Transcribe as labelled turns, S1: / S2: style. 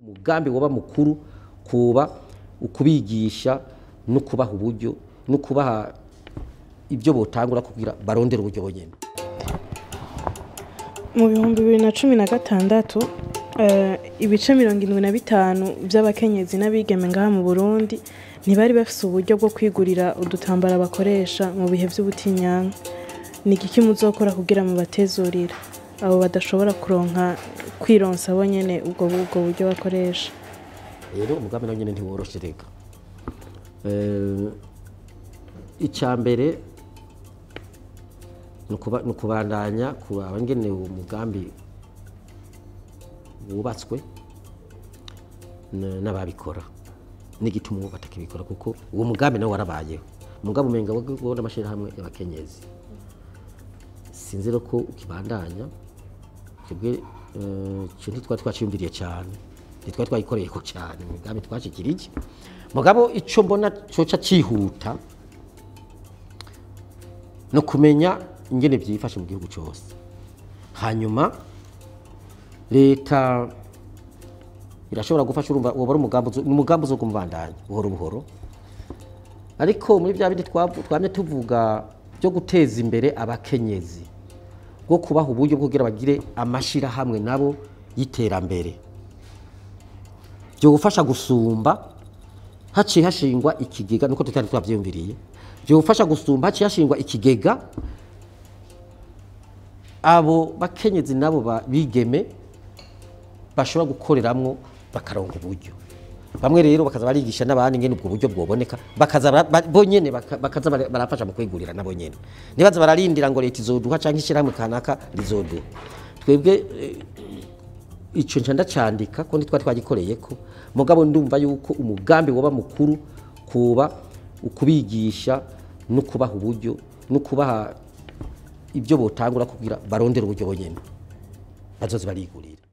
S1: umugambi woba mukuru kuba ukubigisha no kubaha uburyo no kubaha ibyo botangura kugira barondera uburyo bonyene.
S2: Mu 2016 ibice 75 by'abakenyezi n'abigeme ngaha mu Burundi ntibari bafise uburyo bwo kwigurira udutambara bakoresha mu bihe by'ubutinyanka. Ni iki muzokora kugira mu batezurira abo badashobora kuronka kwironsa bonyene ubwo buryo bakoresha?
S1: Rero umugambi nawo nyene ntiworoshe reka. Icambere nukubandanya ku abangene umugambi wubatswe n'ababikora n'igituma batakibikora kuko uwo mugambi nawo warabayeho. Umugambi umenga wo n'amashira hamwe y'abakenyezi sinzi ko ukibandanya kibwe Ntitwari twiyumviriye cyane Ntitwari twayikoreye ko cyane umugambi twashikirije mugabo ico mbona coca cihuta no kumenya ingene byifashe mu gihugu cyose. Hanyuma leta irashobora gufasha urumva uwo bari umugambi zo kumvandanya buhoro buhoro, ariko muri bya bindi twamye tuvuga byo guteza imbere abakenyezi bwo kubaha uburyo bwo kugira bagire amashira hamwe nabo yiterambere byo gufasha gusumba haciye hashingwa ikigega nuko tutari twavyumviriye byo gufasha gusumba haciye hashingwa ikigega abo bakenyezi nabo bigeme bashobora gukoreramwo bakaronga uburyo. Bamwe rero bakaza barigisha n'abandi ngene ubwo buryo bwoboneka bakaza bonyene bakaza barafasha mu kwigurira nabo nyene nibaza bararindira ngo leta izoduha canke ishiramwe kanaka rizoduha. Twebwe ico ncanda candika ko Ntitwari twagikoreyeko mugabo ndumva yuko umugambi woba mukuru kuba ukubigisha no kubaha uburyo no kubaha ibyo botangura kugira barondera uburyo bonyene bazozi barigurira.